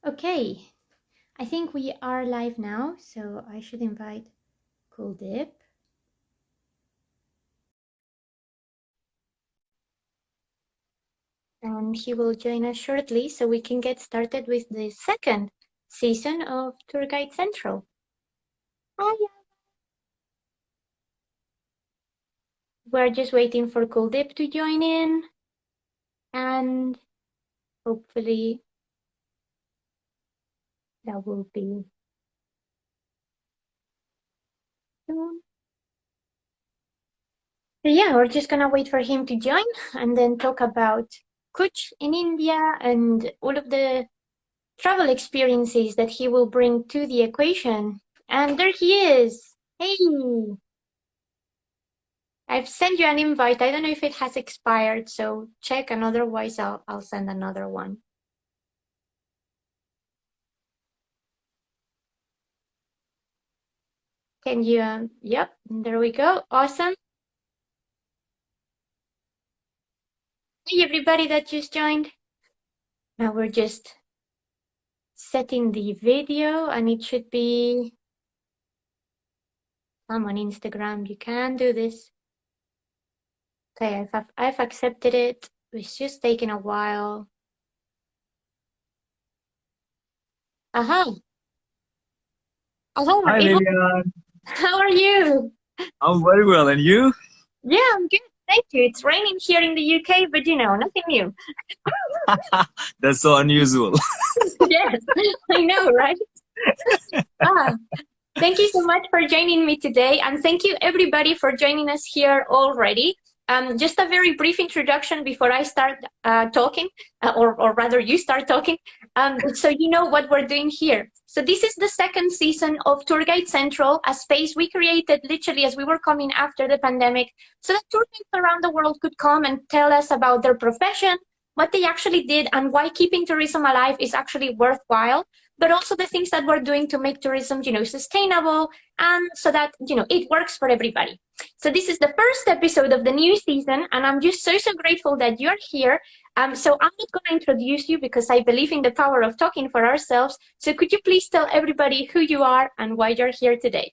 Okay, I think we are live now, so I should invite Kuldip. And he will join us shortly so we can get started with the second season of Tour Guide Central. Hi. We're just waiting for Kuldip to join in, and hopefully that will be soon. So yeah, we're just gonna wait for him to join and then talk about Kutch in India and all of the travel experiences that he will bring to the equation. And there he is. Hey, I've sent you an invite. I don't know if it has expired, so check, and otherwise I'll send another one. Can you, yep, there we go. Awesome. Hey, everybody that just joined. Now we're just setting the video, and it should be, I'm on Instagram. You can do this. Okay, I've accepted it. It's just taking a while. Aha. Aha. Hi, Lilian. How are you? I'm very well, and you? Yeah, I'm good. Thank you. It's raining here in the UK, but nothing new. That's so unusual. Yes, I know, right? Ah, thank you so much for joining me today, and thank you everybody for joining us here already. Just a very brief introduction before I start talking, or rather you start talking, so you know what we're doing here. So this is the second season of Tour Guide Central, a space we created literally as we were coming after the pandemic, so that tour guides around the world could come and tell us about their profession, what they actually did, and why keeping tourism alive is actually worthwhile, but also the things that we're doing to make tourism, sustainable, and so that, it works for everybody. So this is the first episode of the new season, and I'm just so grateful that you're here. So I'm not going to introduce you because I believe in the power of talking for ourselves. So could you please tell everybody who you are and why you're here today?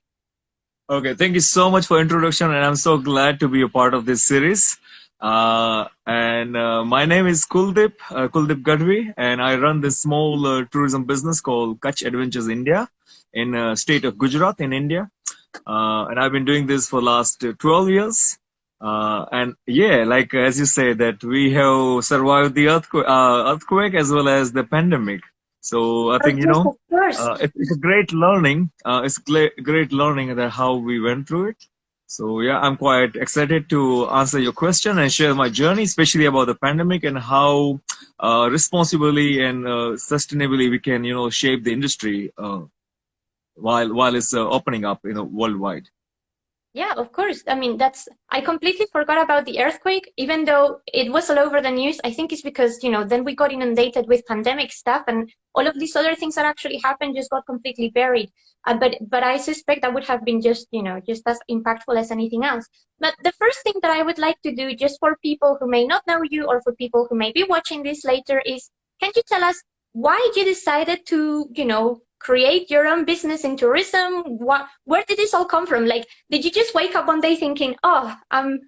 Okay, thank you so much for introduction, and I'm so glad to be a part of this series. My name is Kuldip Gadvi, and I run this small tourism business called Kutch Adventures India in state of Gujarat in India. And I've been doing this for last 12 years. And yeah, like as you say, that we have survived the earthquake as well as the pandemic. So I Oh, think, yes, of course. it's a great learning. Great learning that how we went through it. So yeah, I'm quite excited to answer your question and share my journey, especially about the pandemic and how responsibly and sustainably we can, shape the industry while it's opening up, worldwide. Yeah, of course. I mean, I completely forgot about the earthquake, even though it was all over the news. I think it's because, then we got inundated with pandemic stuff and all of these other things that actually happened just got completely buried. But I suspect that would have been just, just as impactful as anything else. But the first thing that I would like to do, just for people who may not know you or for people who may be watching this later, is can you tell us why you decided to, create your own business in tourism? Where did this all come from? Like, did you just wake up one day thinking, "Oh, I'm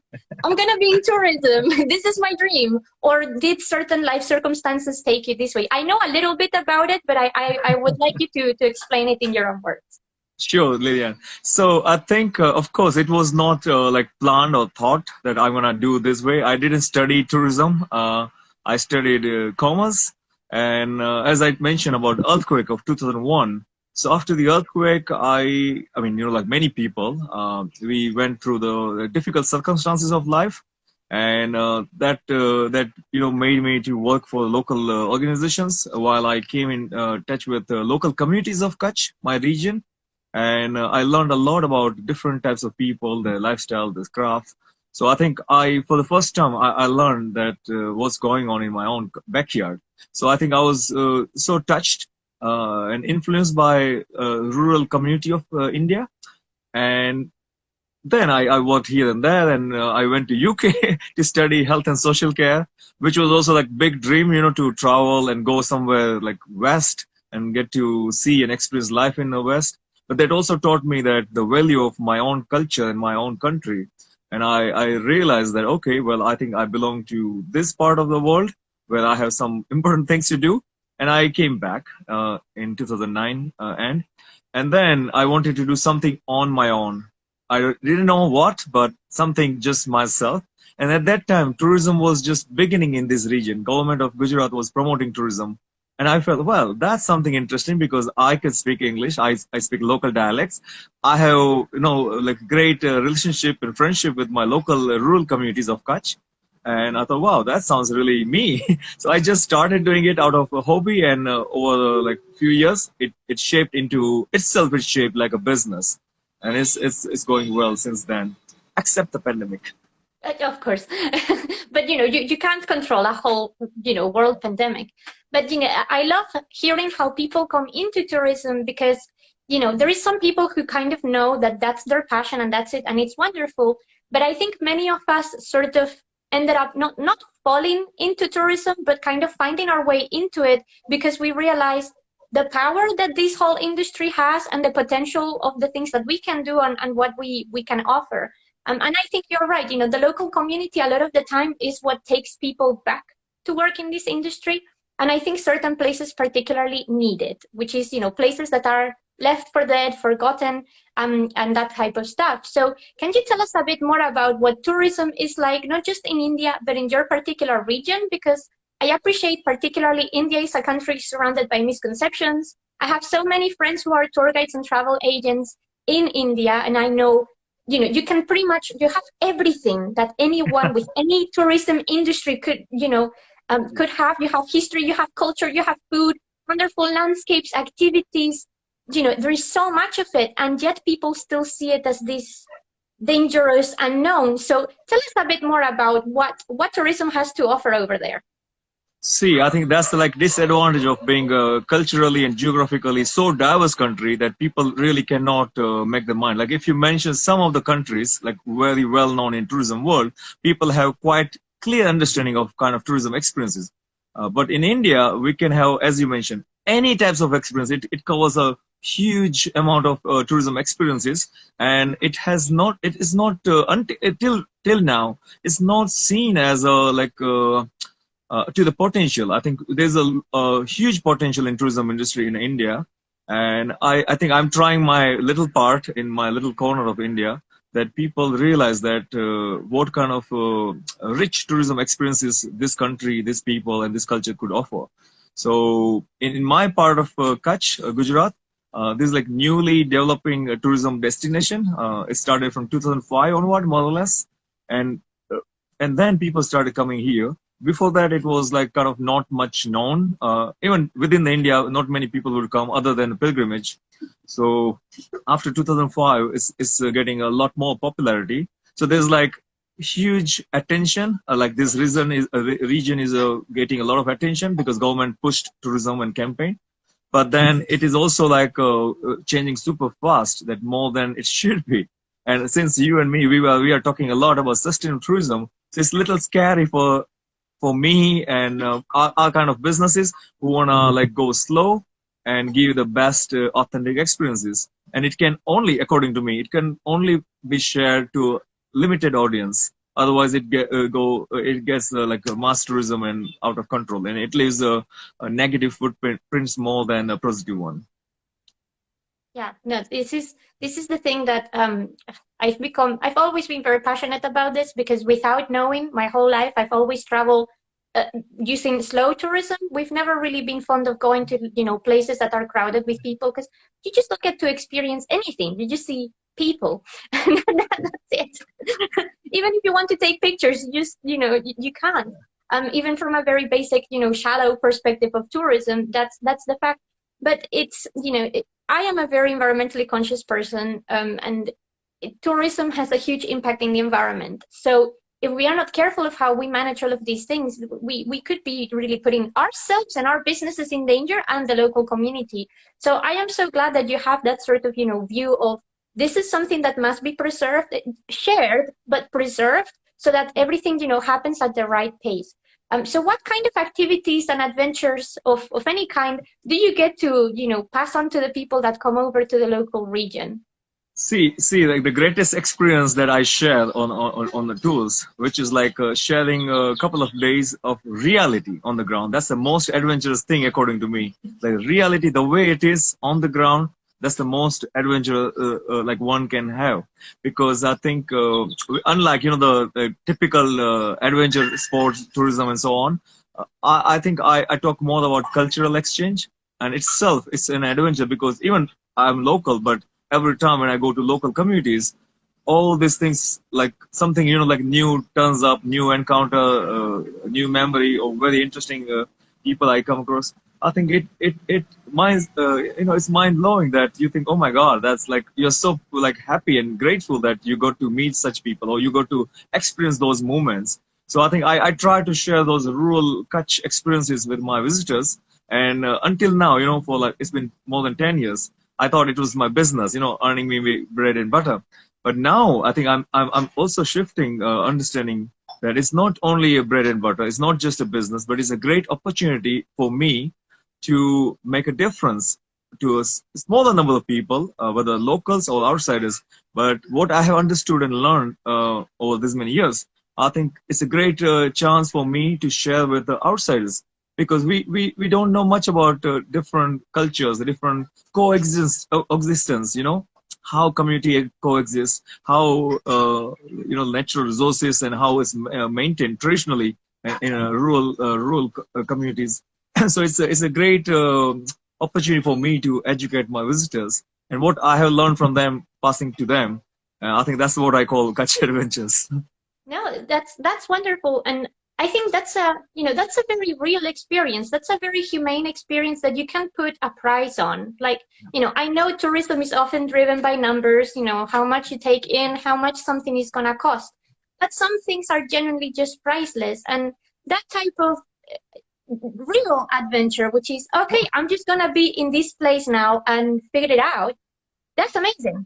gonna be in tourism. This is my dream," or did certain life circumstances take you this way? I know a little bit about it, but I would like you to explain it in your own words. Sure, Lillian. So I think, of course, it was not like planned or thought that I'm gonna do this way. I didn't study tourism. I studied commerce, and as I mentioned about earthquake of 2001. So after the earthquake, I mean, like many people, we went through the difficult circumstances of life, and that made me to work for local organizations while I came in touch with local communities of Kutch, my region, and I learned a lot about different types of people, their lifestyle, their craft. So I think for the first time, I learned that what's going on in my own backyard. So I think I was so touched and influenced by rural community of India, and then I worked here and there, and I went to UK to study health and social care, which was also like big dream, to travel and go somewhere like west and get to see and experience life in the West. But that also taught me that the value of my own culture and my own country. And I realized that, okay, well, I think I belong to this part of the world where I have some important things to do. And I came back in 2009 and then I wanted to do something on my own. I didn't know what, but something just myself. And at that time, tourism was just beginning in this region. Government of Gujarat was promoting tourism. And I felt, well, that's something interesting because I can speak English. I speak local dialects. I have, like great relationship and friendship with my local rural communities of Kutch. And I thought, wow, that sounds really me. So I just started doing it out of a hobby, and over like few years, it shaped into itself. It's shaped like a business, and it's going well since then, except the pandemic. Of course, but you can't control a whole world pandemic. But I love hearing how people come into tourism because there is some people who kind of know that that's their passion and that's it, and it's wonderful. But I think many of us sort of ended up not falling into tourism, but kind of finding our way into it because we realized the power that this whole industry has and the potential of the things that we can do and what we can offer. And I think you're right. The local community a lot of the time is what takes people back to work in this industry. And I think certain places particularly need it, which is, places that are left for dead, forgotten, and that type of stuff. So can you tell us a bit more about what tourism is like, not just in India, but in your particular region? Because I appreciate particularly India is a country surrounded by misconceptions. I have so many friends who are tour guides and travel agents in India, and I know you can pretty much, you have everything that anyone with any tourism industry could have. You have history, you have culture, you have food, wonderful landscapes, activities. There is so much of it, and yet people still see it as this dangerous unknown. So tell us a bit more about what tourism has to offer over there. See, I think that's the like disadvantage of being a culturally and geographically so diverse country that people really cannot make their mind. Like if you mention some of the countries, like very well known in tourism world, people have quite clear understanding of kind of tourism experiences. But in India, we can have, as you mentioned, any types of experience. It covers a huge amount of tourism experiences, and it is not till now, it's not seen as a to the potential. I think there's a huge potential in tourism industry in India, and I think I'm trying my little part in my little corner of India that people realize that what kind of rich tourism experiences this country, this people, and this culture could offer. So in my part of Kutch, Gujarat, this is like newly developing a tourism destination. It started from 2005 onward, more or less, and and then people started coming here. Before that, it was like kind of not much known. Even within the India, not many people would come other than pilgrimage. So after 2005, it's getting a lot more popularity. So there's like huge attention. Like this region is getting a lot of attention because government pushed tourism and campaign. But then it is also like changing super fast, that more than it should be. And since you and me, we are talking a lot about sustainable tourism, so it's a little scary for me and our kind of businesses who wanna like go slow and give the best authentic experiences. And it can only, according to me, it can only be shared to a limited audience. Otherwise, it gets like a mass tourism and out of control, and it leaves a negative footprints more than a positive one. Yeah, no, this is the thing that I've always been very passionate about this because without knowing my whole life, I've always traveled using slow tourism. We've never really been fond of going to, places that are crowded with people because you just don't get to experience anything. You just see people. And that's it. Even if you want to take pictures, you just, you can't. Even from a very basic, shallow perspective of tourism, that's the fact. But it's, I am a very environmentally conscious person, and tourism has a huge impact in the environment. So if we are not careful of how we manage all of these things, we could be really putting ourselves and our businesses in danger and the local community. So I am so glad that you have that sort of, view of this is something that must be preserved, shared, but preserved so that everything, happens at the right pace. So what kind of activities and adventures of any kind do you get to, pass on to the people that come over to the local region? See, like the greatest experience that I share on the tours, which is like sharing a couple of days of reality on the ground. That's the most adventurous thing, according to me. Like reality, the way it is on the ground, that's the most adventure like one can have. Because I think, unlike the typical adventure sports, tourism, and so on, I think I talk more about cultural exchange, and itself it's an adventure because even I'm local, but every time when I go to local communities, all these things like something like new turns up, new encounter, new memory, or very interesting people I come across. I think it mind it's mind blowing that you think, oh my God, that's like you're so like happy and grateful that you got to meet such people or you got to experience those moments. So I think I try to share those rural Kutch experiences with my visitors. And until now, for like it's been more than 10 years, I thought it was my business, earning me bread and butter. But now I think I'm also shifting, understanding that it's not only a bread and butter, it's not just a business, but it's a great opportunity for me to make a difference to a smaller number of people, whether locals or outsiders. But what I have understood and learned over these many years, I think it's a great chance for me to share with the outsiders because we don't know much about different cultures, different existence, how community coexists, how natural resources and how it's maintained traditionally in rural communities. So it's a great opportunity for me to educate my visitors and what I have learned from them, passing to them. I think that's what I call Kutch adventures. No, that's wonderful, and I think that's a very real experience. That's a very humane experience that you can put a price on. Like, I know tourism is often driven by numbers, how much you take in, how much something is gonna cost. But some things are genuinely just priceless, and that type of real adventure, which is okay, I'm just gonna be in this place now and figure it out. That's amazing.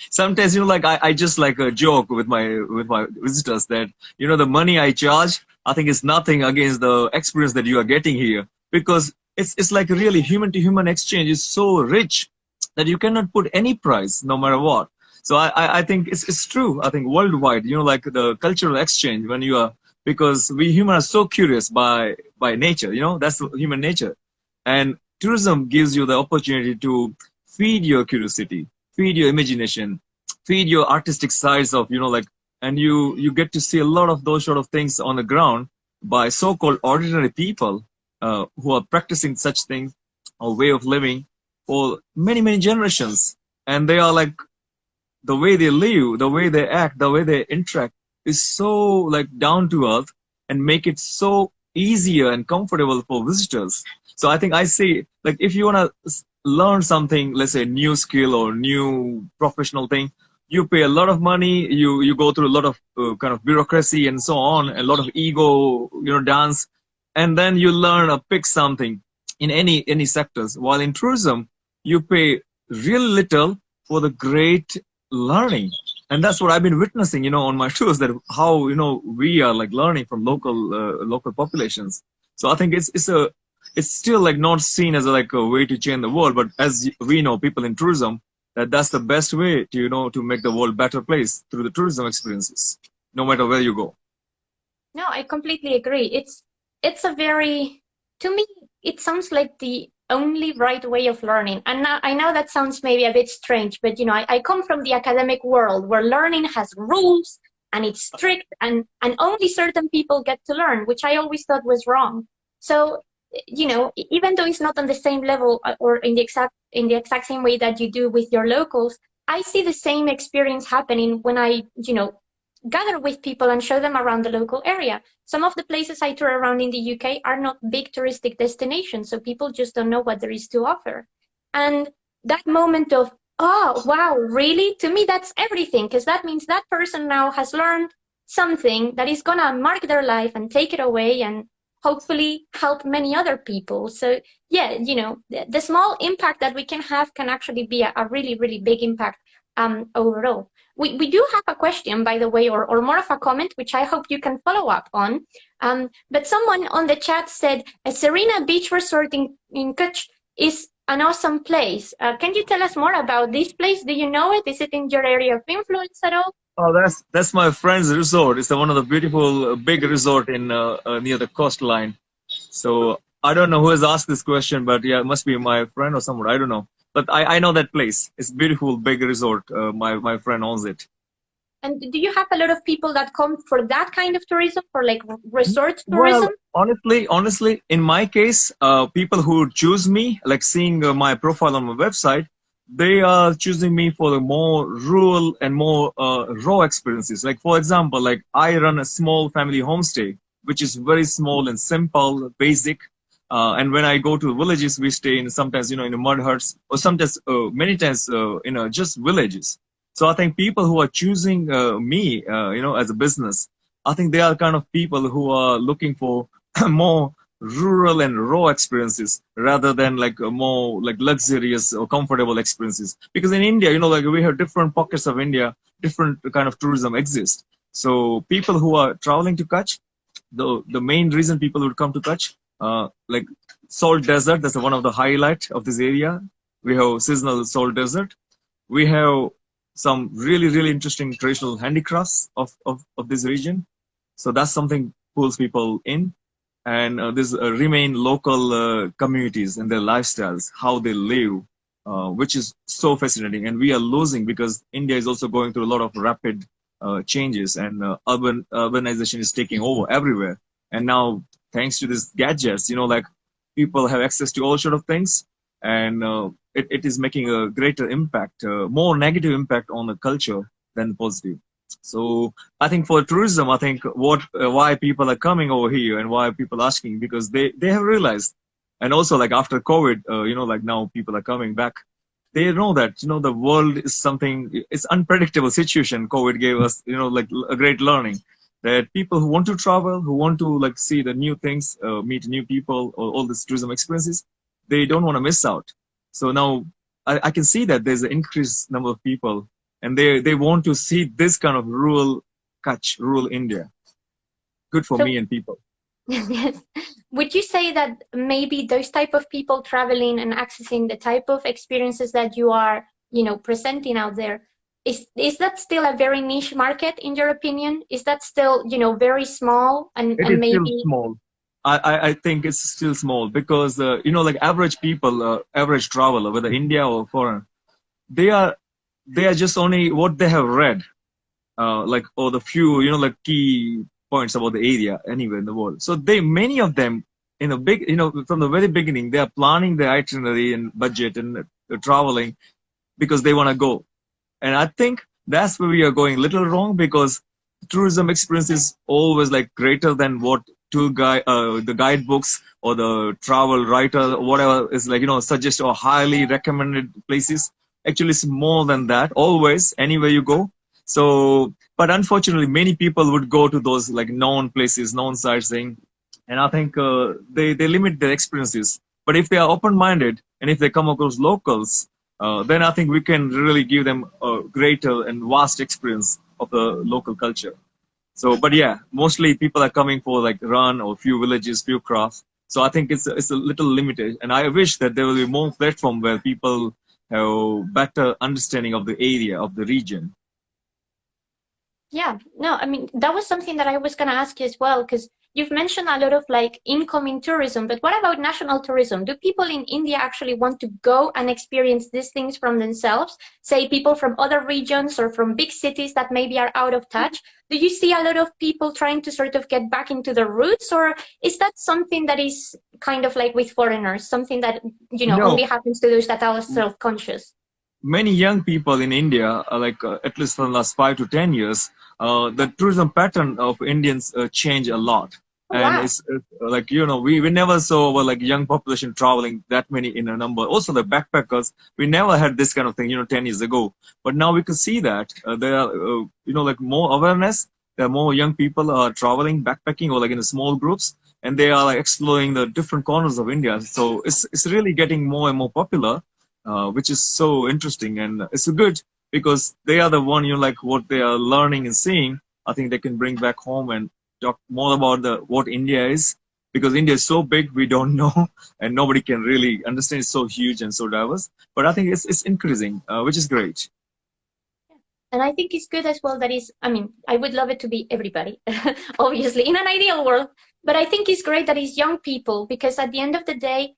Sometimes like I just like a joke with my visitors that the money I charge, I think is nothing against the experience that you are getting here because it's like really human to human exchange is so rich that you cannot put any price no matter what. So I think it's true. I think worldwide, like the cultural exchange when you are, because we humans are so curious by nature, that's human nature. And tourism gives you the opportunity to feed your curiosity, feed your imagination, feed your artistic sides of, like, and you get to see a lot of those sort of things on the ground by so-called ordinary people who are practicing such things or way of living for many, many generations. And they are like, the way they live, the way they act, the way they interact is so like down to earth and make it so easier and comfortable for visitors. So I think I say, like, if you want to learn something, let's say new skill or new professional thing, you pay a lot of money, you go through a lot of kind of bureaucracy and so on, a lot of ego, dance, and then you learn or pick something in any sectors. While in tourism, you pay really little for the great learning. And that's what I've been witnessing, on my tours, that how, we are like learning from local populations. So I think it's still like not seen as like a way to change the world, but as we know, people in tourism, that's the best way to, to make the world better place through the tourism experiences, no matter where you go. No, I completely agree. It's a very, to me, it sounds like the only right way of learning. And now, I know that sounds maybe a bit strange, but I come from the academic world where learning has rules and it's strict and only certain people get to learn, which I always thought was wrong. So, even though it's not on the same level or in the exact same way that you do with your locals, I see the same experience happening when I, gather with people and show them around the local area. Some of the places I tour around in the UK are not big touristic destinations, so people just don't know what there is to offer. And that moment of, oh, wow, really? To me, that's everything, because that means that person now has learned something that is going to mark their life and take it away and hopefully help many other people. So, yeah, the small impact that we can have can actually be a really, really big impact overall. We do have a question, by the way, or more of a comment, which I hope you can follow up on. But someone on the chat said, a Serena Beach Resort in Kutch is an awesome place. Can you tell us more about this place? Do you know it? Is it in your area of influence at all? Oh, that's my friend's resort. It's one of the beautiful big resort in near the coastline. So I don't know who has asked this question, but yeah, it must be my friend or someone. I don't know, but I know that place. It's beautiful big resort. My friend owns it. And do you have a lot of people that come for that kind of tourism, for like resort Well, tourism? honestly, in my case, people who choose me, like seeing my profile on my website, they are choosing me for the more rural and more raw experiences. Like for example, like I run a small family homestay, which is very small and simple, basic. And when I go to villages, we stay in sometimes in the mud huts, or sometimes many times just villages. So I think people who are choosing me, as a business, I think they are kind of people who are looking for more rural and raw experiences rather than like more like luxurious or comfortable experiences. Because in India, like we have different pockets of India, different kind of tourism exist. So people who are traveling to Kutch, the main reason people would come to Kutch, like salt desert, that's one of the highlight of this area. We have seasonal salt desert. We have some really interesting traditional handicrafts of this region. So that's something pulls people in. And this remain local communities and their lifestyles, how they live, which is so fascinating. And we are losing because India is also going through a lot of rapid changes, and urbanization is taking over everywhere. And now, thanks to these gadgets, like people have access to all sort of things, and it is making a greater impact, more negative impact on the culture than positive. So I think for tourism, I think why people are coming over here and why people are asking, because they have realized, and also like after COVID, like now people are coming back. They know that the world is something. It's unpredictable situation. COVID gave us like a great learning that people who want to travel, who want to like see the new things, meet new people, or all these tourism experiences, they don't want to miss out. So now I can see that there's an increased number of people, and they want to see this kind of rural Kutch, rural India. Good for So me and people. yes. Would you say that maybe those type of people traveling and accessing the type of experiences that you are, presenting out there, is that still a very niche market in your opinion? Is that still, very small It and is still maybe small. I think it's still small because like average people, average traveler, whether India or foreign, they are they are just only what they have read, like or the few like key points about the area anywhere in the world. So many of them in a big from the very beginning they are planning their itinerary and budget and traveling because they want to go. And I think that's where we are going a little wrong, because tourism experience is always like greater than what the guidebooks or the travel writer or whatever is like, suggest or highly recommended places. Actually, it's more than that always, anywhere you go. So, but unfortunately, many people would go to those like known places, known sightseeing. And I think they limit their experiences. But if they are open-minded and if they come across locals, then I think we can really give them a greater and vast experience of the local culture. So, but yeah, mostly people are coming for like run or few villages, few crafts. So I think it's a little limited, and I wish that there will be more platform where people have better understanding of the area of the region. Yeah, no, I mean, that was something that I was going to ask you as well, because you've mentioned a lot of like incoming tourism, but what about national tourism? Do people in India actually want to go and experience these things from themselves? Say people from other regions or from big cities that maybe are out of touch. Do you see a lot of people trying to sort of get back into their roots, or is that something that is kind of like with foreigners, something that, only No, happens to those that are self-conscious? many young people in India, like at least for the last 5 to 10 years, the tourism pattern of Indians change a lot. Oh, And wow. it's like, we never saw like young population traveling that many in a number. Also the backpackers, we never had this kind of thing, 10 years ago. But now we can see that there are, like more awareness. There are more young people are traveling, backpacking, or like in small groups, and they are like exploring the different corners of India. So it's really getting more and more popular, which is so interesting, and it's good because they are the one, like what they are learning and seeing. I think they can bring back home and talk more about the what India is, because India is so big we don't know and nobody can really understand. It's so huge and so diverse. But I think it's increasing, which is great. And I think it's good as well that is, I mean, I would love it to be everybody, obviously, in an ideal world. But I think it's great that it's young people, because at the end of the day,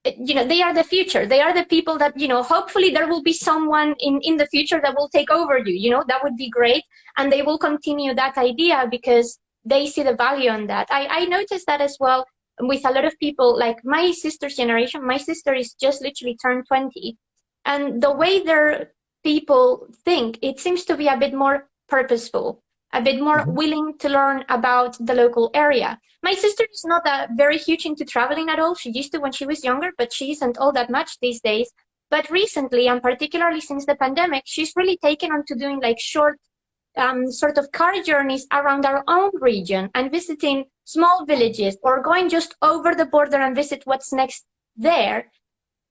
they are the future. They are the people that, hopefully there will be someone in the future that will take over you, that would be great. And they will continue that idea because they see the value in that. I noticed that as well with a lot of people, like my sister's generation. My sister is just literally turned 20. And the way their people think, it seems to be a bit more purposeful, a bit more Mhm. willing to learn about the local area. My sister is not that very huge into traveling at all. She used to when she was younger, but she isn't all that much these days. But recently, and particularly since the pandemic, she's really taken on to doing like short sort of car journeys around our own region and visiting small villages or going just over the border and visit what's next there.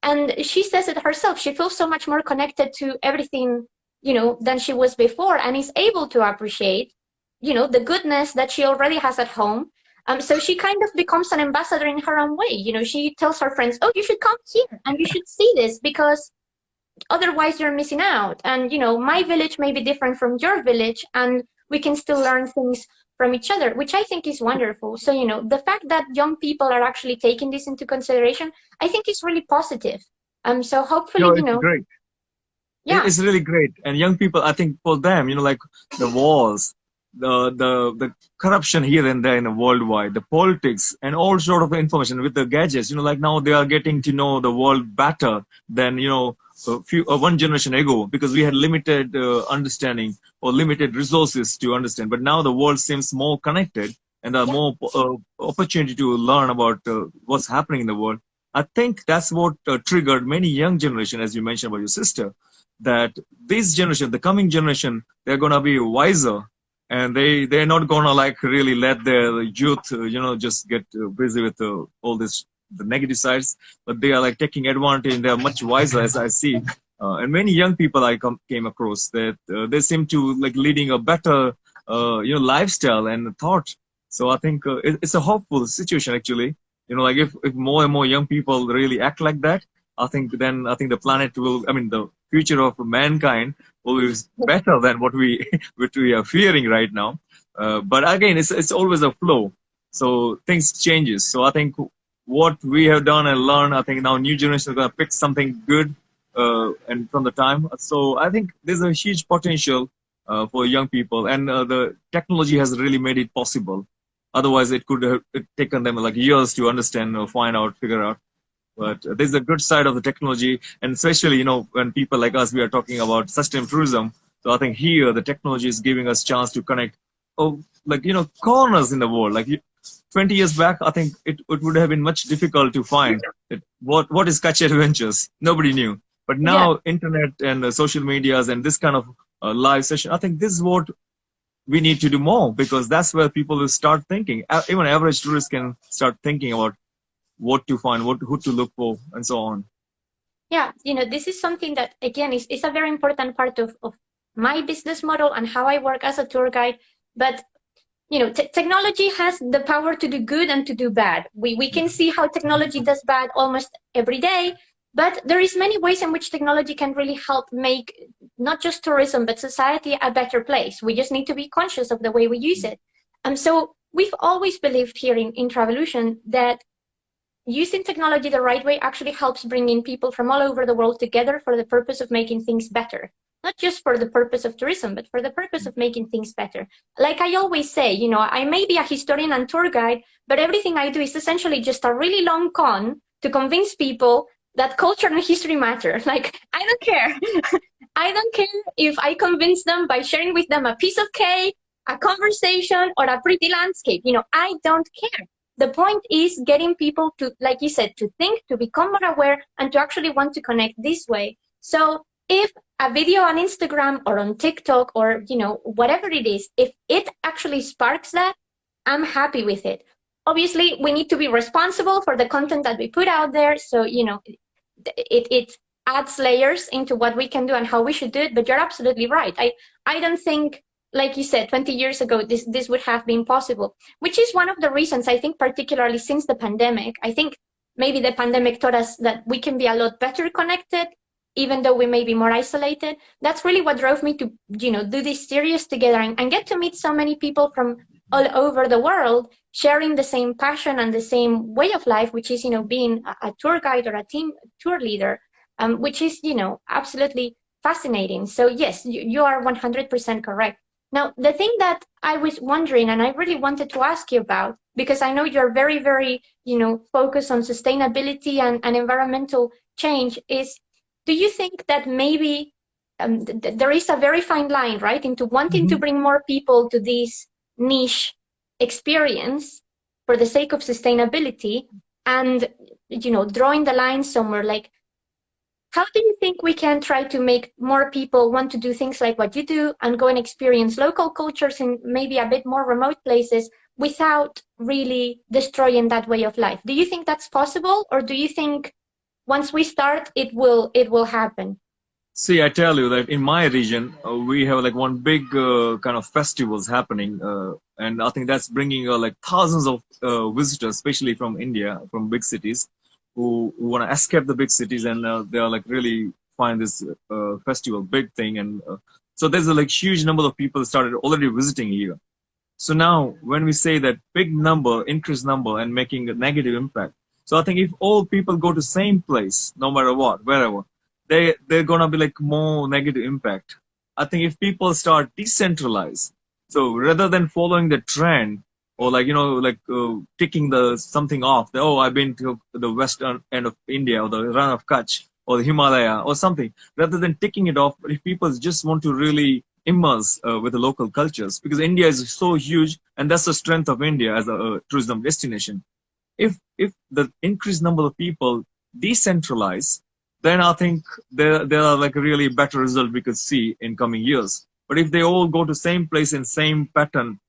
And she says it herself. She feels so much more connected to everything, than she was before, and is able to appreciate, the goodness that she already has at home. So she kind of becomes an ambassador in her own way. She tells her friends, "Oh, you should come here and you should see this because otherwise you're missing out." And my village may be different from your village, and we can still learn things from each other, which I think is wonderful. So the fact that young people are actually taking this into consideration, I think is really positive. So hopefully, No, it's great. yeah, It's really great. And young people, I think for them, like the wars, the corruption here and there in the worldwide, the politics and all sort of information with the gadgets, like now they are getting to know the world better than, one generation ago, because we had limited understanding or limited resources to understand. But now the world seems more connected and there are yeah, more opportunity to learn about what's happening in the world. I think that's what triggered many young generation, as you mentioned about your sister, that this generation, the coming generation, they're gonna be wiser, and they're not gonna like really let their youth, just get busy with all this the negative sides, but they are like taking advantage. And they are much wiser, as I see. And many young people came across that they seem to like leading a better, lifestyle and thought. So I think it's a hopeful situation actually. Like if more and more young people really act like that, I think the planet will, I mean, the future of mankind will be better than what we what we are fearing right now. But again, it's always a flow. So things changes. So I think what we have done and learned, I think now new generation is gonna pick something good, and from the time. So I think there's a huge potential for young people, and the technology has really made it possible. Otherwise, it could have taken them like years to understand or find out, figure out. But there's a good side of the technology, and especially when people like us we are talking about sustainable tourism. So I think here the technology is giving us chance to connect, like corners in the world. Like 20 years back, I think it would have been much difficult to find it, what is Kutch Adventures. Nobody knew. But yeah. now internet and social medias and this kind of live session, I think this is what we need to do more, because that's where people will start thinking. Even average tourists can start thinking about what to find, who to look for, and so on. Yeah, this is something that again is a very important part of my business model and how I work as a tour guide. But technology has the power to do good and to do bad. We can see how technology does bad almost every day, but there is many ways in which technology can really help make not just tourism but society a better place. We just need to be conscious of the way we use it. And so we've always believed here in Travolution that using technology the right way actually helps bring in people from all over the world together for the purpose of making things better. Not just for the purpose of tourism, but for the purpose of making things better. Like I always say, I may be a historian and tour guide, but everything I do is essentially just a really long con to convince people that culture and history matter. Like, I don't care. I don't care if I convince them by sharing with them a piece of cake, a conversation, or a pretty landscape. I don't care. The point is getting people to, like you said, to think, to become more aware, and to actually want to connect this way. So if a video on Instagram or on TikTok or, whatever it is, if it actually sparks that, I'm happy with it. Obviously, we need to be responsible for the content that we put out there. So, it's adds layers into what we can do and how we should do it. But you're absolutely right. I don't think, like you said, 20 years ago, this would have been possible, which is one of the reasons I think, particularly since the pandemic, I think maybe the pandemic taught us that we can be a lot better connected, even though we may be more isolated. That's really what drove me to, do this series together and get to meet so many people from all over the world, sharing the same passion and the same way of life, which is, being a tour guide or a team tour leader, which is, absolutely fascinating. So yes, you are 100% correct. Now, the thing that I was wondering, and I really wanted to ask you about, because I know you're very, very, focused on sustainability and environmental change, is do you think that maybe there is a very fine line, right, into wanting to Mhm. bring more people to this niche experience for the sake of sustainability and, drawing the line somewhere like, how do you think we can try to make more people want to do things like what you do and go and experience local cultures in maybe a bit more remote places without really destroying that way of life? Do you think that's possible, or do you think once we start, it will happen? See, I tell you that in my region, we have like one big kind of festivals happening, and I think that's bringing like thousands of visitors, especially from India, from big cities, who want to escape the big cities, and they are like really find this festival big thing, and so there's a like huge number of people started already visiting here. So now, when we say that big number, increased number, and making a negative impact, so I think if all people go to same place, no matter what, wherever, they're gonna be like more negative impact. I think if people start decentralize, so rather than following the trend or like like ticking the something off, that, oh, I've been to the western end of India or the run of Kutch or the Himalaya or something, rather than ticking it off, but if people just want to really immerse with the local cultures, because India is so huge, and that's the strength of India as a tourism destination. If the increased number of people decentralize, then I think there are like a really better result we could see in coming years. But if they all go to same place and same pattern,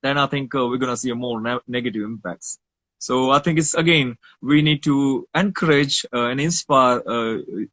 then I think we're gonna see a more negative impacts. So I think it's again we need to encourage and inspire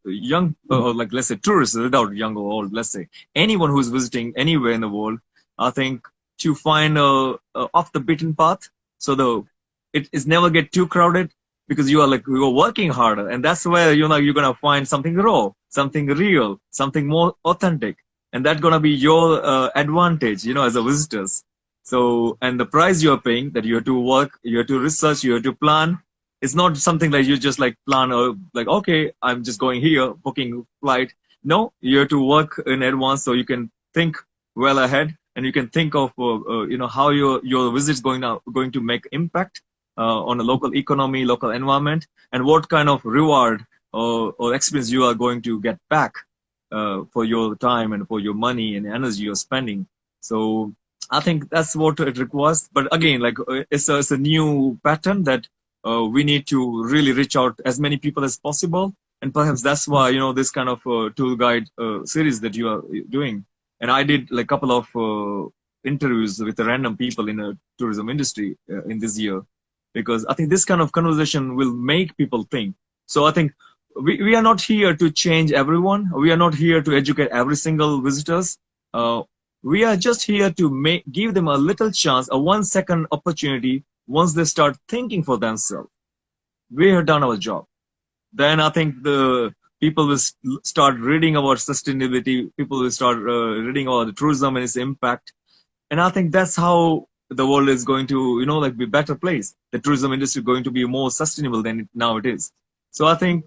young, or like let's say tourists, without young or old, let's say anyone who's visiting anywhere in the world. I think to find off the beaten path, so it is never get too crowded, because you are working harder, and that's where you're gonna find something raw, something real, something more authentic, and that's gonna be your advantage, as a visitors. So, and the price you're paying, that you have to work, you have to research, you have to plan. It's not something like you just like plan or like, okay, I'm just going here, booking flight. No, you have to work in advance so you can think well ahead, and you can think of, how your visit's going to make impact on a local economy, local environment, and what kind of reward or experience you are going to get back for your time and for your money and energy you're spending. So I think that's what it requires. But again, like it's a new pattern that we need to really reach out as many people as possible. And perhaps that's why, this kind of tour guide series that you are doing. And I did like a couple of interviews with random people in the tourism industry in this year, because I think this kind of conversation will make people think. So I think we are not here to change everyone. We are not here to educate every single visitors. We are just here to give them a little chance, a 1 second opportunity. Once they start thinking for themselves, we have done our job. Then I think the people will start reading about sustainability. People will start reading about the tourism and its impact. And I think that's how the world is going to, like be a better place. The tourism industry is going to be more sustainable than now it is. So I think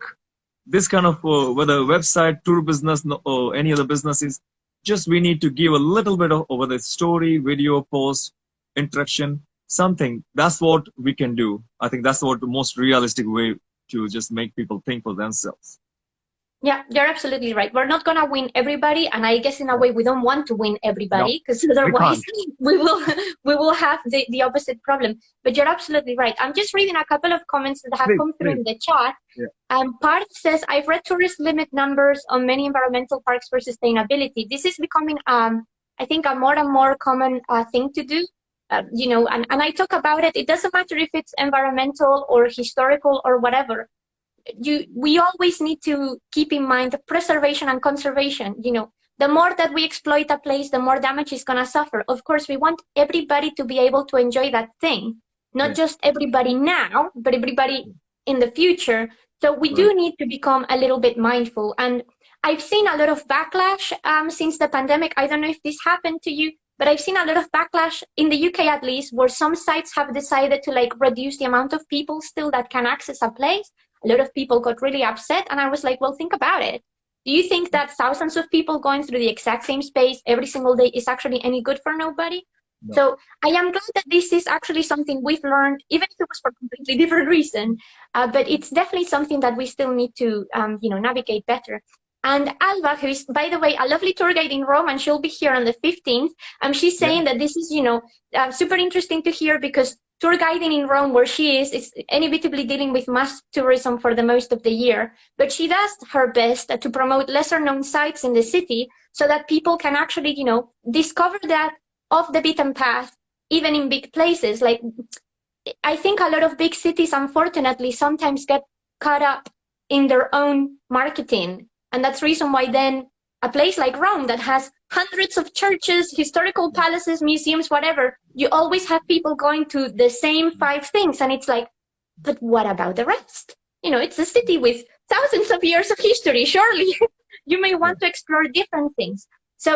this kind of, whether website, tour business, or any other businesses, just we need to give a little bit of over the story, video, post, interaction, something. That's what we can do. I think that's what the most realistic way to just make people think for themselves. Yeah, you're absolutely right. We're not gonna win everybody, and I guess in a way we don't want to win No, everybody, because we otherwise can't. we will we will have the opposite problem. But you're absolutely right. I'm just reading a couple of comments that have Please, come through please. in the chat. Yeah. Parth says, I've read tourist limit numbers on many environmental parks for sustainability. This is becoming, I think, a more and more common thing to do. And I talk about it. It doesn't matter if it's environmental or historical or whatever. we always need to keep in mind preservation and conservation. The more that we exploit a place, the more damage is going to suffer. Of course, we want everybody to be able to enjoy that thing, not Right. just everybody now, but everybody in the future. So we Right. do need to become a little bit mindful. And I've seen a lot of backlash since the pandemic. I don't know if this happened to you, but I've seen a lot of backlash in the UK at least, where some sites have decided to like reduce the amount of people still that can access a place. A lot of people got really upset, and I was like, well, think about it. Do you think that thousands of people going through the exact same space every single day is actually any good for nobody? No. So I am glad that this is actually something we've learned, even if it was for a completely different reason. But it's definitely something that we still need to, navigate better. And Alba, who is, by the way, a lovely tour guide in Rome, and she'll be here on the 15th. She's Yeah. saying that this is, super interesting to hear, because tour guiding in Rome, where she is inevitably dealing with mass tourism for the most of the year. But she does her best to promote lesser known sites in the city so that people can actually, discover that off the beaten path, even in big places. Like, I think a lot of big cities, unfortunately, sometimes get caught up in their own marketing. And that's the reason why then a place like Rome that has hundreds of churches, historical palaces, museums, whatever, you always have people going to the same 5 things. And it's like, but what about the rest? It's a city with thousands of years of history. Surely you may Yeah. want to explore different things. So,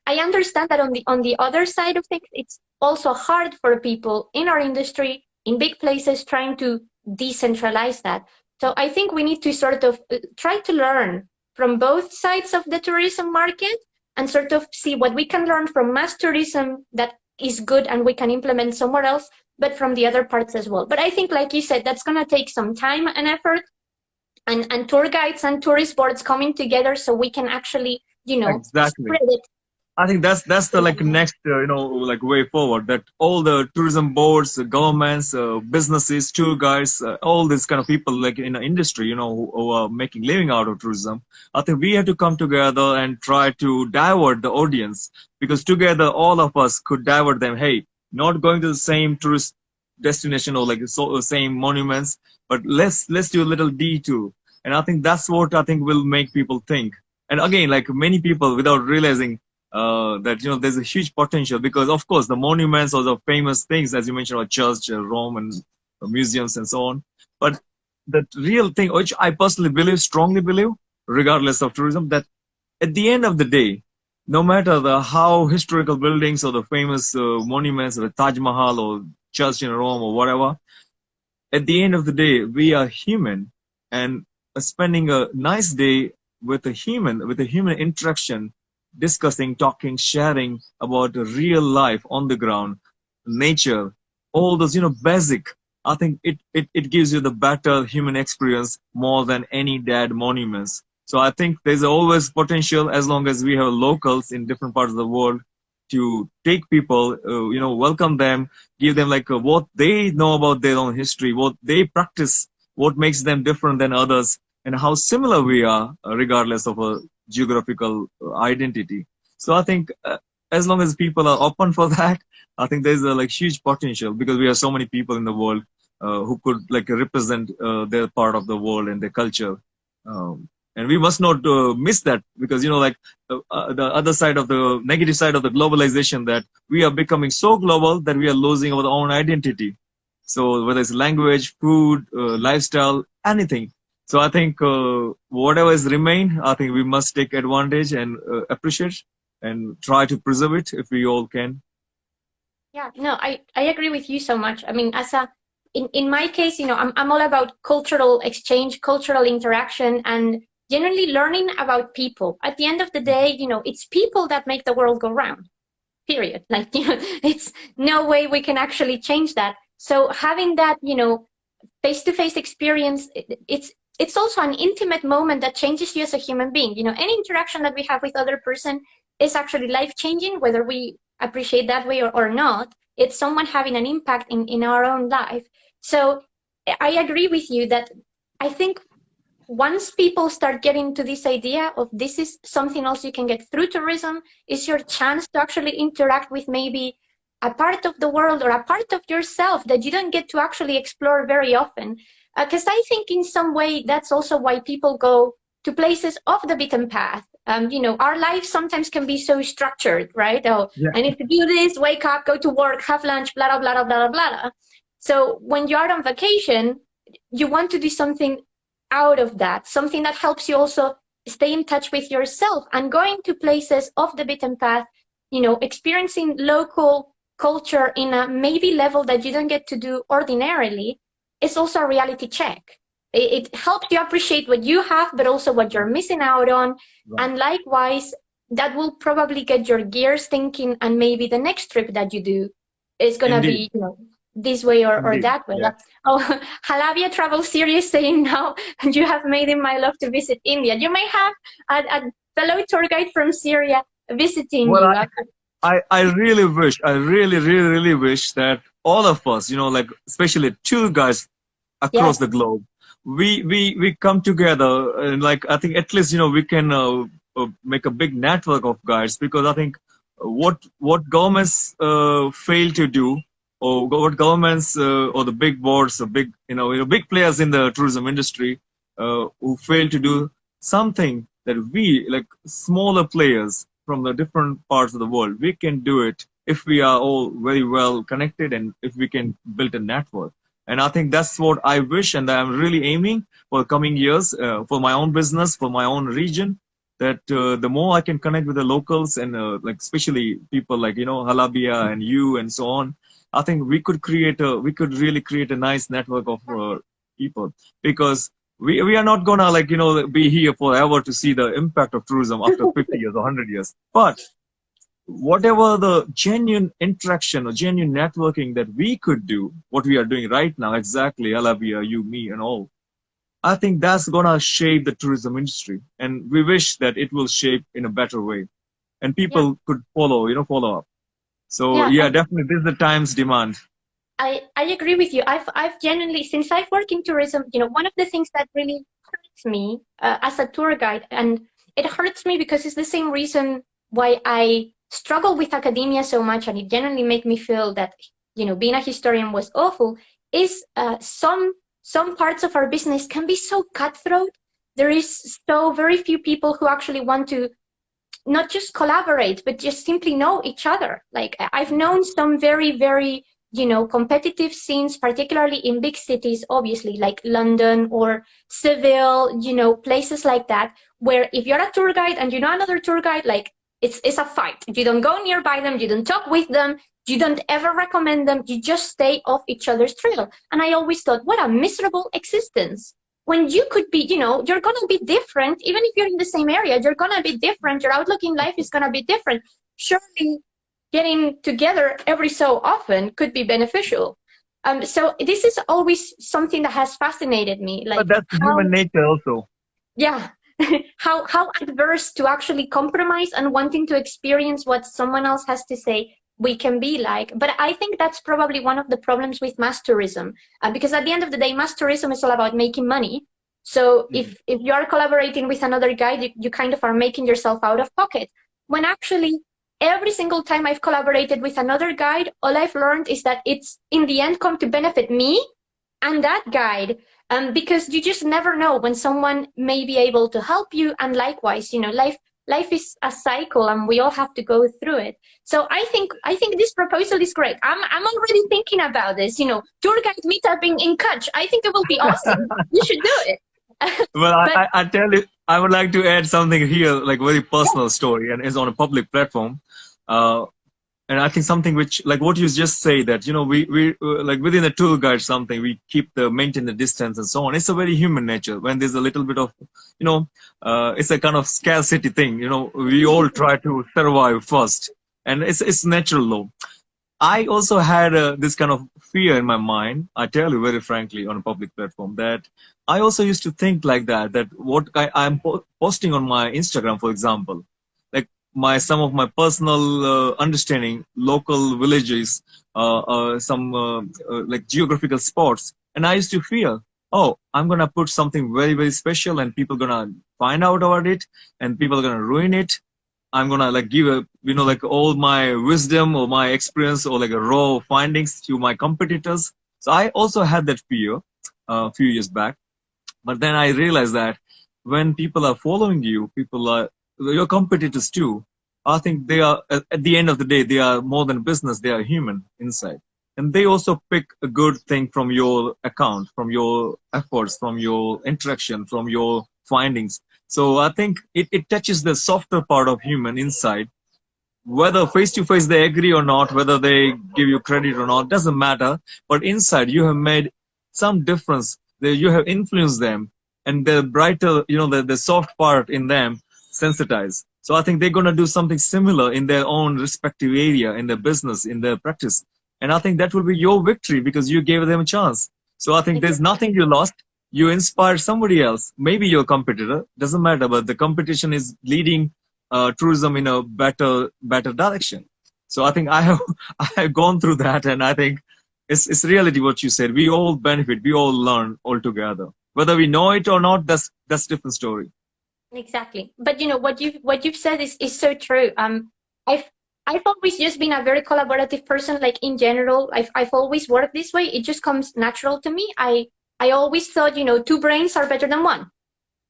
I understand that on the other side of things, it's also hard for people in our industry, in big places, trying to decentralize that. So I think we need to sort of try to learn from both sides of the tourism market, and sort of see what we can learn from mass tourism that is good and we can implement somewhere else, but from the other parts as well. But I think, like you said, that's going to take some time and effort, and tour guides and tourist boards coming together so we can actually, Exactly. spread it. I think that's the like next like way forward, that all the tourism boards, governments, businesses, tour guides, all these kind of people like in the industry, who are making living out of tourism. I think we have to come together and try to divert the audience, because together all of us could divert them. Hey, not going to the same tourist destination or like same monuments, but let's do a little detour. And I think that's what I think will make people think. And again, like many people without realizing that there's a huge potential, because of course the monuments or the famous things, as you mentioned, are church, Rome, and museums and so on. But the real thing, which I personally believe, strongly believe, regardless of tourism, that at the end of the day, no matter the how historical buildings or the famous monuments, or the Taj Mahal or church in Rome or whatever, at the end of the day, we are human, and spending a nice day with a human interaction, discussing, talking, sharing about the real life on the ground, nature, all those, basic. I think it gives you the better human experience more than any dead monuments. So I think there's always potential, as long as we have locals in different parts of the world, to take people, welcome them, give them like what they know about their own history, what they practice, what makes them different than others, and how similar we are, regardless of a geographical identity. So I think as long as people are open for that, I think there's a like huge potential, because we have so many people in the world who could like represent their part of the world and their culture. And we must not miss that, because like the other side of the negative side of the globalization, that we are becoming so global that we are losing our own identity. So whether it's language, food, lifestyle, anything. So I think whatever is remain, I think we must take advantage and appreciate and try to preserve it if we all can. Yeah, no, I agree with you so much. I mean, in my case, I'm all about cultural exchange, cultural interaction, and generally learning about people. At the end of the day, it's people that make the world go round, period. Like, it's no way we can actually change that. So having that, face-to-face experience, it's also an intimate moment that changes you as a human being. Any interaction that we have with other person is actually life-changing, whether we appreciate that way or not. It's someone having an impact in our own life. So I agree with you that I think once people start getting to this idea of this is something else you can get through tourism, is your chance to actually interact with maybe a part of the world or a part of yourself that you don't get to actually explore very often. Because I think in some way that's also why people go to places off the beaten path. Our life sometimes can be so structured, right? Oh, Yeah. I need to do this, wake up, go to work, have lunch, blah, blah, blah, blah, blah, blah. So when you are on vacation, you want to do something out of that, something that helps you also stay in touch with yourself, and going to places off the beaten path, experiencing local culture in a maybe level that you don't get to do ordinarily is also a reality check. It helps you appreciate what you have, but also what you're missing out on. Right. And likewise, that will probably get your gears thinking, and maybe the next trip that you do is going to Indeed. be, this way or Indeed. that way. Yeah. Oh, Halavia Travel Series saying now, you have made it my love to visit India. You may have a fellow tour guide from Syria visiting Well, you. I really wish, I really, really, really wish that all of us, like especially tour guys across Yes, the globe, we come together, and like I think at least we can make a big network of guides, because I think what governments fail to do, or what governments or the big boards, the big big players in the tourism industry who fail to do something that we, like smaller players from the different parts of the world, we can do it if we are all very well connected, and if we can build a network. And I think that's what I wish, and I'm really aiming for coming years, for my own business, for my own region, that the more I can connect with the locals, and like especially people like Halabia and you and so on, I think we could really create a nice network of people, because we are not gonna be here forever to see the impact of tourism after 50 years or 100 years. But whatever the genuine interaction or genuine networking that we could do, what we are doing right now, exactly, Alavia, you, me, and all, I think that's gonna shape the tourism industry, and we wish that it will shape in a better way, and yeah, people could follow up. So yeah. yeah, definitely, this is the time's demand. I agree with you. I've genuinely, since I've worked in tourism, one of the things that really hurts me as a tour guide, and it hurts me because it's the same reason why I struggle with academia so much, and it genuinely made me feel that being a historian was awful. Is some parts of our business can be so cutthroat. There is so very few people who actually want to not just collaborate, but just simply know each other. Like I've known some very, very, competitive scenes, particularly in big cities, obviously, like London or Seville, places like that, where if you're a tour guide and you know another tour guide, like it's a fight. You don't go nearby them, you don't talk with them, you don't ever recommend them, you just stay off each other's trail. And I always thought, what a miserable existence, when you could be, you're going to be different. Even if you're in the same area, you're going to be different. Your outlook in life is going to be different. Surely getting together every so often could be beneficial. So this is always something that has fascinated me, But like that's how, human nature also. yeah, how adverse to actually compromise and wanting to experience what someone else has to say we can be like. But I think that's probably one of the problems with mass tourism, because at the end of the day, mass tourism is all about making money. So Mm. if you are collaborating with another guide, you kind of are making yourself out of pocket. When actually every single time I've collaborated with another guide, all I've learned is that it's in the end come to benefit me and that guide, because you just never know when someone may be able to help you. And likewise, life is a cycle, and we all have to go through it. So I think this proposal is great. I'm already thinking about this. Tour guide meetup in Kutch. I think it will be awesome. You should do it. Well, But I tell you, I would like to add something here, like very personal story, and is on a public platform. Uh, and I think something which, like what you just say, that we like within a tour guide, something we keep the maintain the distance and so on. It's a very human nature. When there's a little bit of, it's a kind of scarcity thing. We all try to survive first, and it's natural law. I also had this kind of fear in my mind. I tell you very frankly on a public platform that I also used to think like that. That what I'm posting on my Instagram, for example, like some of my personal understanding, local villages, some like geographical spots, and I used to fear. Oh, I'm gonna put something very, very special, and people gonna find out about it, and people are gonna ruin it. I'm gonna like give a, like all my wisdom or my experience or like a raw findings to my competitors. So I also had that fear a few years back, but then I realized that when people are following you, people are your competitors too. I think they are at the end of the day, they are more than business. They are human inside, and they also pick a good thing from your account, from your efforts, from your interaction, from your findings. So I think it touches the softer part of human inside, whether face to face they agree or not, whether they give you credit or not, doesn't matter. But inside you have made some difference. You have influenced them, and the brighter, the soft part in them sensitize. So I think they're gonna do something similar in their own respective area, in their business, in their practice. And I think that will be your victory because you gave them a chance. So I think there's nothing you lost. You inspired somebody else, maybe your competitor, doesn't matter, but the competition is leading tourism in a better direction. So I think I have I have gone through that, and I think it's reality what you said. We all benefit, we all learn all together, whether we know it or not. That's different story. Exactly. But what you've said is so true. I've I've always just been a very collaborative person. Like in general, I've always worked this way. It just comes natural to me. I always thought, two brains are better than one,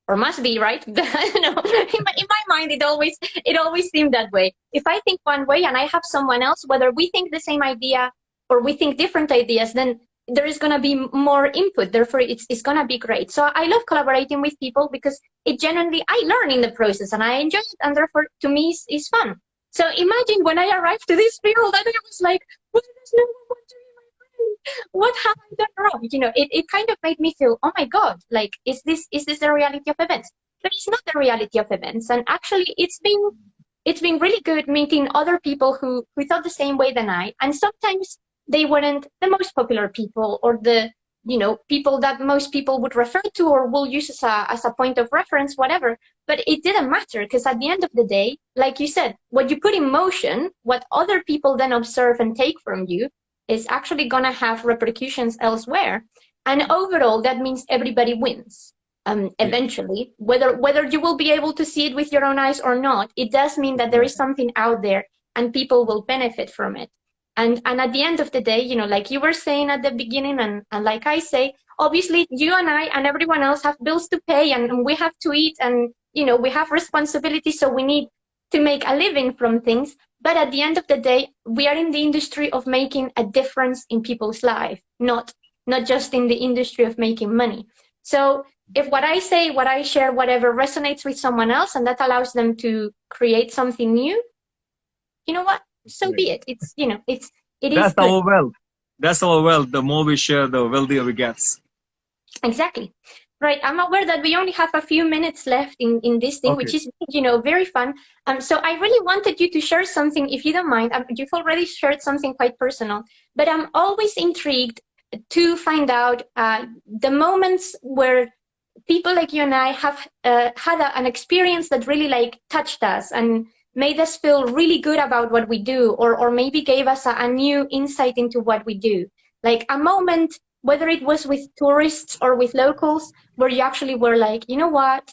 or must be, right? In my mind, it always seemed that way. If I think one way and I have someone else, whether we think the same idea or we think different ideas, then there is going to be more input. Therefore, it's going to be great. So I love collaborating with people because it genuinely, I learn in the process and I enjoy it. And therefore, to me, it's fun. So imagine when I arrived to this field and I was like, what does no one want to be my friend? What have I done wrong? It kind of made me feel, oh my God, like, is this the reality of events? But it's not the reality of events. And actually, it's been really good meeting other people who thought the same way than I. And sometimes they weren't the most popular people or the people that most people would refer to or will use as a point of reference, whatever. But it didn't matter because at the end of the day, like you said, what you put in motion, what other people then observe and take from you is actually going to have repercussions elsewhere. And overall, that means everybody wins. Eventually, whether you will be able to see it with your own eyes or not, it does mean that there is something out there and people will benefit from it. And at the end of the day, like you were saying at the beginning, and like I say, obviously you and I and everyone else have bills to pay and we have to eat and, we have responsibilities. So we need to make a living from things. But at the end of the day, we are in the industry of making a difference in people's life, not just in the industry of making money. So if what I say, what I share, whatever resonates with someone else and that allows them to create something new, you know what? So be it. It is That's good. our wealth. That's our wealth. The more we share, the wealthier we get. Exactly. Right. I'm aware that we only have a few minutes left in this thing, Okay. which is, very fun. So I really wanted you to share something, if you don't mind. You've already shared something quite personal, but I'm always intrigued to find out the moments where people like you and I have had an experience that really like touched us and made us feel really good about what we do, or maybe gave us a new insight into what we do. Like a moment, whether it was with tourists or with locals, where you actually were like, you know what,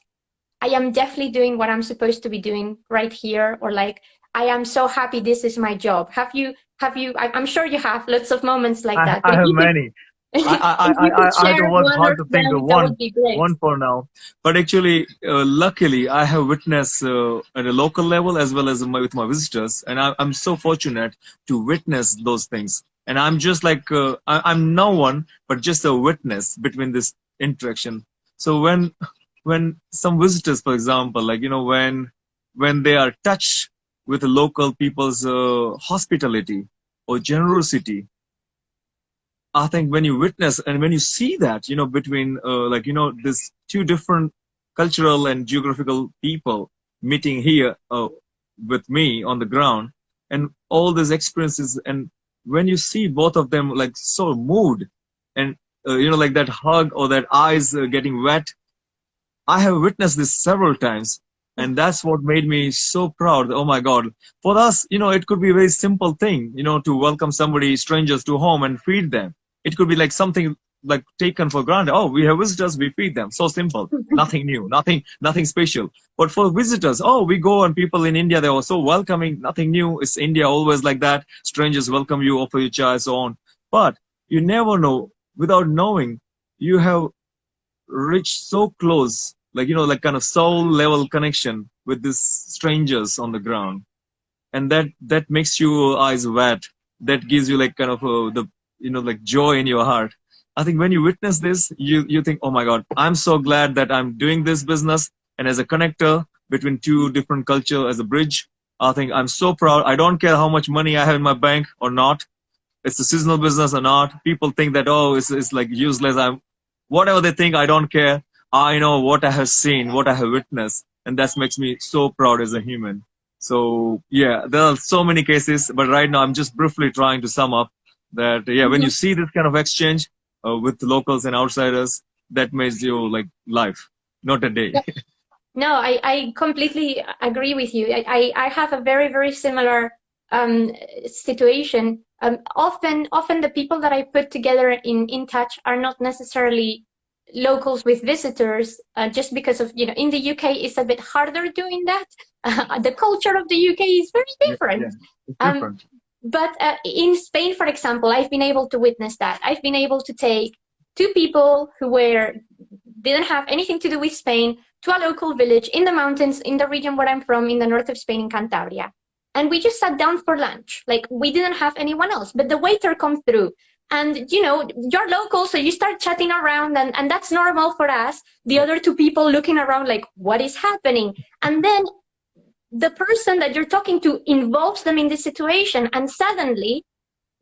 I am definitely doing what I'm supposed to be doing right here, or like, I am so happy this is my job. I'm sure you have lots of moments like that, I but if have you could, many. if you could I had to share work one hard of to think of them, that would be great. one for now. But actually, luckily, I have witnessed at a local level as well as with my visitors, and I'm so fortunate to witness those things. And I'm just like I'm no one, but just a witness between this interaction. So when some visitors, for example, like when they are touched with the local people's hospitality or generosity, I think when you witness and when you see that, between this two different cultural and geographical people meeting here with me on the ground, and all these experiences, and when you see both of them like so moved, and like that hug or that eyes getting wet, I have witnessed this several times, and that's what made me so proud. Oh my God! For us, it could be a very simple thing, to welcome somebody, strangers, to home and feed them. It could be like something like taken for granted. Oh, we have visitors, we feed them. So simple. Nothing new, nothing special. But for visitors, oh, we go, and people in India, they were so welcoming. Nothing new. It's India, always like that. Strangers welcome you, offer you chai, so on. But you never know, without knowing, you have reached so close, like, like kind of soul level connection with these strangers on the ground. And that makes your eyes wet. That gives you like kind of the, like joy in your heart. I think when you witness this, you think, oh my God, I'm so glad that I'm doing this business, and as a connector between two different culture, as a bridge, I think I'm so proud. I don't care how much money I have in my bank or not. It's a seasonal business or not. People think that, oh, it's like useless. Whatever they think, I don't care. I know what I have seen, what I have witnessed, and that makes me so proud as a human. So yeah, there are so many cases, but right now I'm just briefly trying to sum up that, yeah, when you see this kind of exchange with locals and outsiders, that makes you like life, not a day. No, I completely agree with you. I have a very, very similar situation. Often the people that I put together in touch are not necessarily locals with visitors, just because of, in the UK it's a bit harder doing that. The culture of the UK is very different. Yeah, it's different. But in Spain, for example, I've been able to witness that. I've been able to take two people who didn't have anything to do with Spain to a local village in the mountains in the region where I'm from, in the north of Spain, in Cantabria. And we just sat down for lunch. Like, we didn't have anyone else, but the waiter comes through. And, you're local, so you start chatting around, and that's normal for us. The other two people looking around like, what is happening? And then the person that you're talking to involves them in the situation, and suddenly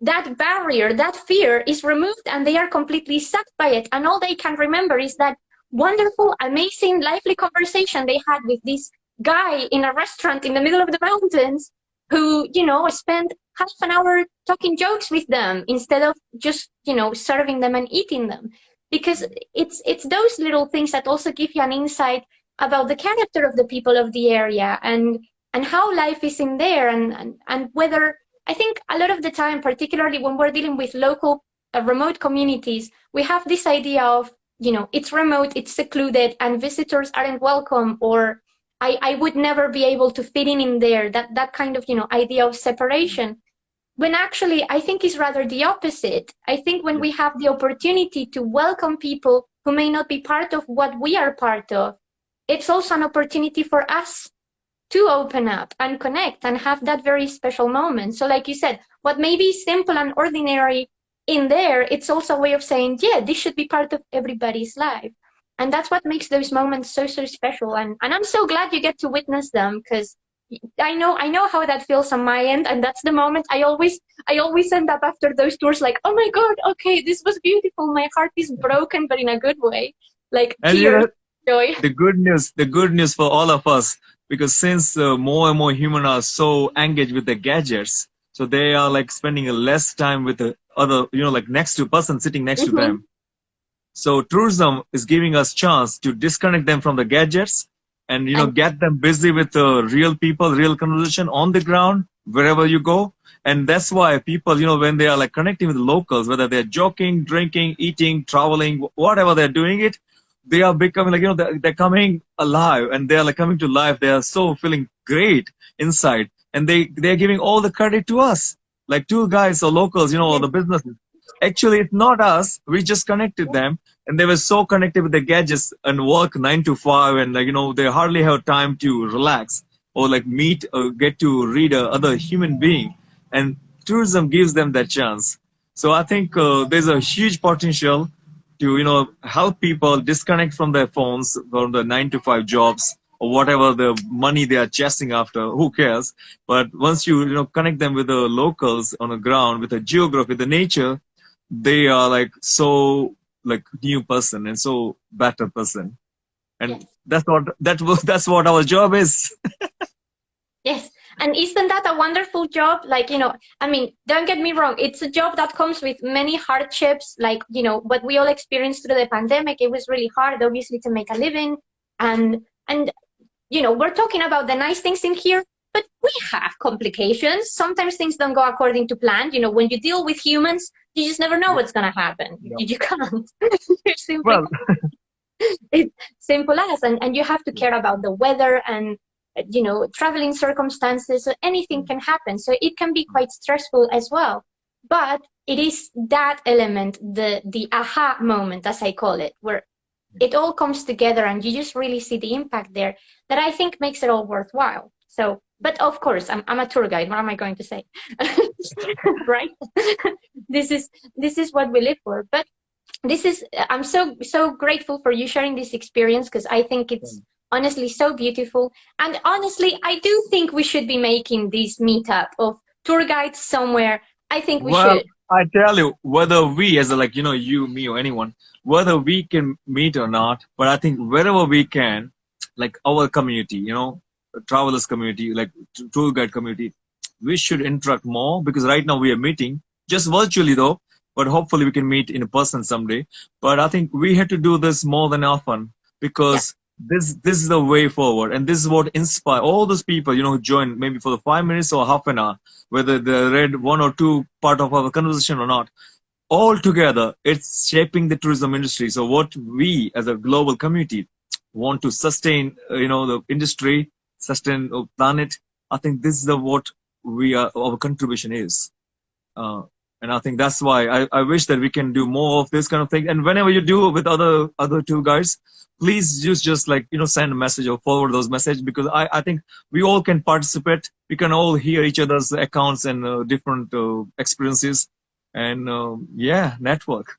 that barrier, that fear is removed, and they are completely sucked by it. And all they can remember is that wonderful, amazing, lively conversation they had with this guy in a restaurant in the middle of the mountains who, spent half an hour talking jokes with them instead of just, serving them and eating them. Because it's those little things that also give you an insight about the character of the people of the area, and how life is in there, and whether, I think a lot of the time, particularly when we're dealing with local remote communities, we have this idea of, it's remote, it's secluded, and visitors aren't welcome, or I would never be able to fit in there, that kind of, idea of separation. When actually, I think it's rather the opposite. I think when we have the opportunity to welcome people who may not be part of what we are part of, it's also an opportunity for us to open up and connect and have that very special moment. So like you said, what may be simple and ordinary in there, it's also a way of saying, yeah, this should be part of everybody's life. And that's what makes those moments so, so special. And I'm so glad you get to witness them, because I know how that feels on my end. And that's the moment I always end up after those tours like, oh my God, okay, this was beautiful. My heart is broken, but in a good way. Like, And tears, joy. the good news for all of us, because since more and more humans are so engaged with the gadgets, so they are like spending less time with the other, like next to person sitting next to them. So tourism is giving us chance to disconnect them from the gadgets and, get them busy with real people, real conversation on the ground, wherever you go. And that's why people, when they are like connecting with the locals, whether they're joking, drinking, eating, traveling, whatever they're doing it, they are becoming like, they're coming alive, and they're like coming to life. They are so feeling great inside, and they're giving all the credit to us, like tour guides or locals, or the businesses. Actually, it's not us. We just connected them, and they were so connected with the gadgets and work 9 to 5, and like, they hardly have time to relax or like meet or get to read a other human being. And tourism gives them that chance. So I think there's a huge potential to help people disconnect from their phones, from the 9 to 5 jobs or whatever the money they are chasing after. Who cares? But once you connect them with the locals on the ground, with the geography, the nature, they are like so like new person and so better person. And that's what our job is. Yes. And isn't that a wonderful job? Like, I mean, don't get me wrong. It's a job that comes with many hardships. Like, what we all experienced through the pandemic, it was really hard, obviously, to make a living. And we're talking about the nice things in here, but we have complications. Sometimes things don't go according to plan. When you deal with humans, you just never know Yeah. what's going to happen. Yeah. You can't. You simply Well, it's simple as, and you have to care about the weather and traveling circumstances, so anything can happen, so it can be quite stressful as well. But it is that element, the aha moment, as I call it, where it all comes together and you just really see the impact there, that I think makes it all worthwhile. So, but of course, I'm a tour guide. What am I going to say? Right? this is this is what we live for. But this is I'm so grateful for you sharing this experience, because I think it's honestly so beautiful. And honestly, I do think we should be making this meetup of tour guides somewhere. I think we well, should. I tell you, whether we, as a, like, you, me, or anyone, whether we can meet or not, but I think wherever we can, like our community, travelers community, like tour guide community, we should interact more, because right now we are meeting just virtually though, but hopefully we can meet in person someday. But I think we have to do this more than often, Yeah. because this is the way forward, and this is what inspire all those people, who join maybe for the 5 minutes or half an hour, whether they read one or two part of our conversation or not. All together, it's shaping the tourism industry. So what we as a global community want to sustain, the industry, sustain the planet. I think this is the what our contribution is. Uh, and I think that's why I wish that we can do more of this kind of thing. And whenever you do with other two guys, please just like, send a message or forward those messages, because I think we all can participate. We can all hear each other's accounts and different experiences, and yeah, network.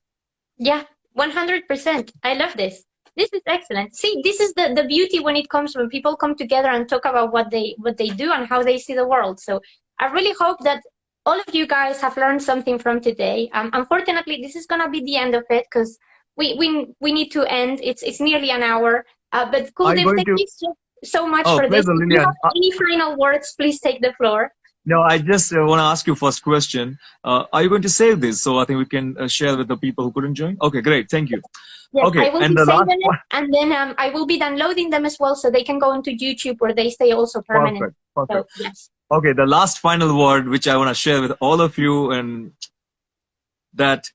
Yeah, 100%. I love this. This is excellent. See, this is the beauty when it comes when people come together and talk about what they do and how they see the world. So I really hope that all of you guys have learned something from today. Unfortunately, this is gonna be the end of it, because we need to end. It's nearly an hour. But Are you Kuldip, going thank to? you so much Oh, for this. pleasure, If you Lillian. have any final words, please take the floor. No, I just want to ask you first question. Are you going to save this so I think we can share with the people who couldn't join? Okay, great. Thank you. Yes, I Okay, will and be the last saving it, one. and then I will be downloading them as well, so they can go into YouTube where they stay also permanent. Perfect. Perfect. So yes. Okay, the last final word which I want to share with all of you, and that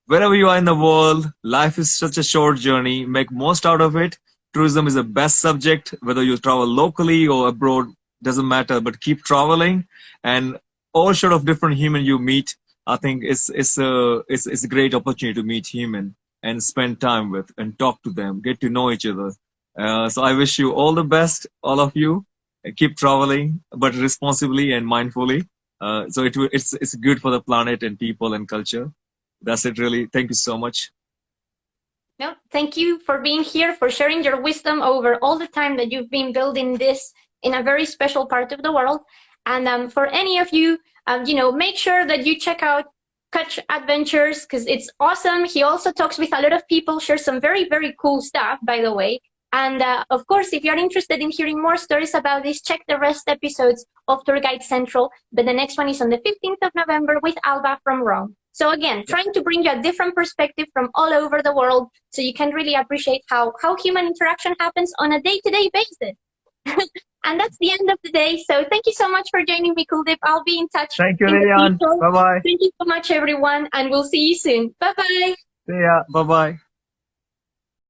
wherever you are in the world, life is such a short journey. Make most out of it. Tourism is the best subject, whether you travel locally or abroad, doesn't matter, but keep traveling, and all sort of different human you meet. I think it's a great opportunity to meet human and spend time with and talk to them, get to know each other. So I wish you all the best, all of you. Keep traveling, but responsibly and mindfully. So it's good for the planet and people and culture. That's it, really. Thank you so much. No, thank you for being here, for sharing your wisdom over all the time that you've been building this in a very special part of the world. And for any of you, make sure that you check out Kutch Adventures, because it's awesome. He also talks with a lot of people, shares some very, very cool stuff, by the way. And of course, if you're interested in hearing more stories about this, check the rest episodes of Tour Guide Central. But the next one is on the 15th of November with Alba from Rome. So again, trying to bring you a different perspective from all over the world, so you can really appreciate how human interaction happens on a day-to-day basis. And that's the end of the day. So thank you so much for joining me, Kuldip. I'll be in touch Thank you, in the Lilian. future. Bye bye. Thank you so much, everyone, and we'll see you soon. Bye-bye. See ya. Bye bye.